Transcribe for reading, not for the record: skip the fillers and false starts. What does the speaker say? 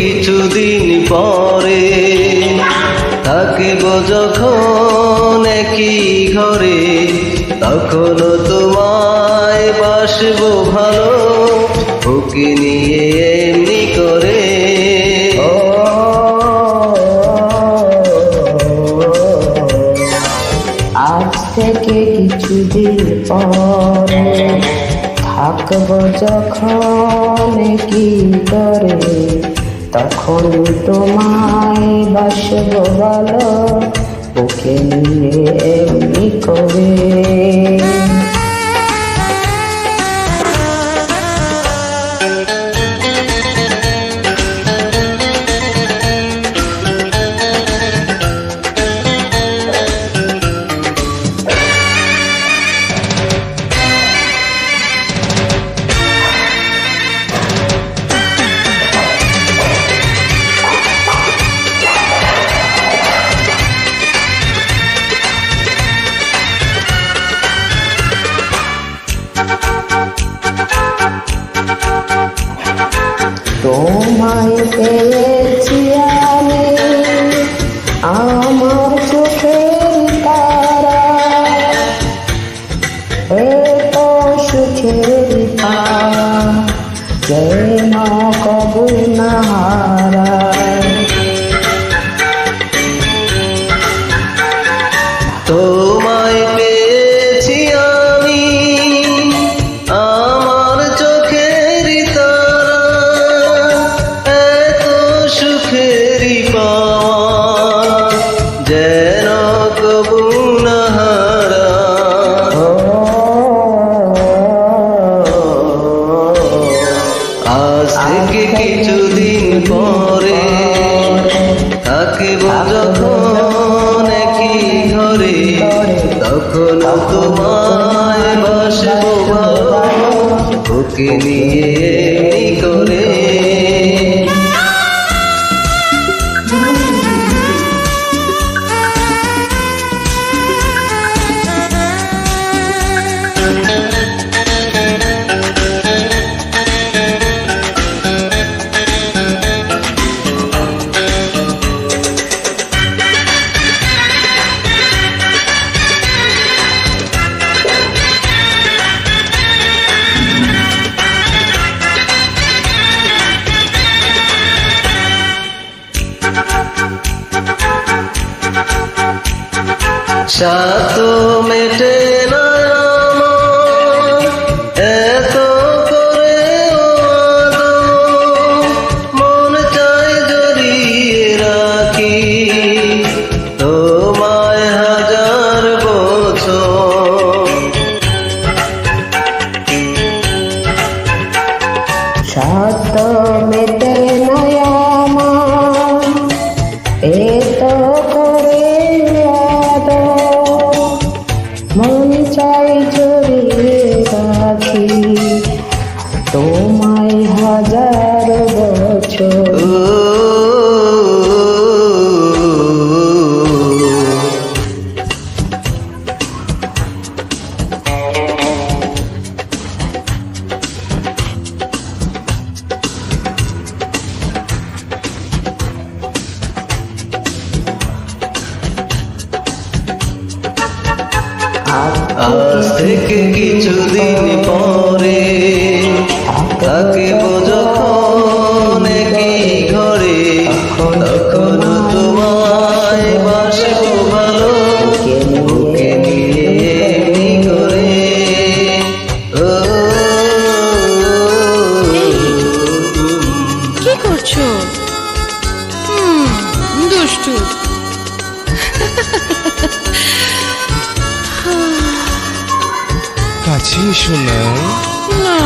কিছুদিন পরে থাকিব যখন একই ঘরে, তখন তোমায় বাসব ভালো, ওকে নিয়ে এমনি করে। আজ থেকে কিছুদিন পরে থাকব যখন কি করে, তখন তোমায় বাসব ভালো, ওকে নিয়ে এমনি করে। তোমায় পেয়েছি আমি আমার চোখের তারা, এত সুখের পাওয়া যেন কবু না হারায়। তোমায় পেয়েছি আমি আমার চোখের তারা, এত সুখেরই পাওয়া যেন কবু না হারায়। আজ থেকে কিছুদিন পরে থাকিব যখন একই ঘরে, তখন তোমায় বাসব ভালো, ওকে নিয়ে এমনি করে। সাত মেটে না আমার এত করে মন চাই জড়িয়ে রাখি তোমায় হাজার বছর। সাত মেটে নয় আমার এত করে মন চাই জড়িয়ে রাখি তোমায় হাজার বছর। আজ থেকে কিছুদিন পরে থাকিব যখন একই ঘরে, তখন তোমায় বাসব ভালো, ওকে নিয়ে এমনি করে। কি করছো? দুষ্টু। কাছে এসো না। না